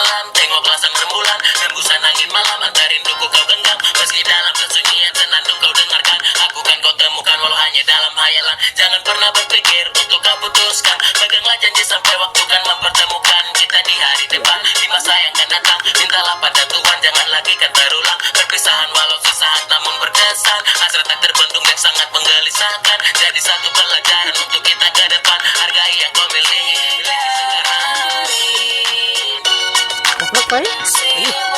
malam, tengoklah sang rembulan, hembusan angin malam antar rinduku kau genggam. Meski dalam kesunyian senandung kau dengarkan, aku kan kau temukan walau hanya dalam hayalan. Jangan pernah berpikir untuk kau putuskan, peganglah janji sampai waktu kan mempertemukan kita di hari depan, di masa yang akan datang. Mintalah pada Tuhan jangan lagi kan terulang perpisahan walau sesaat namun berkesan. Hasrat tak terbendung yang sangat menggelisahkan, jadi satu pelajaran untuk kita ke depan. Hargai yang kau miliki sekarang. Goblok, Pak.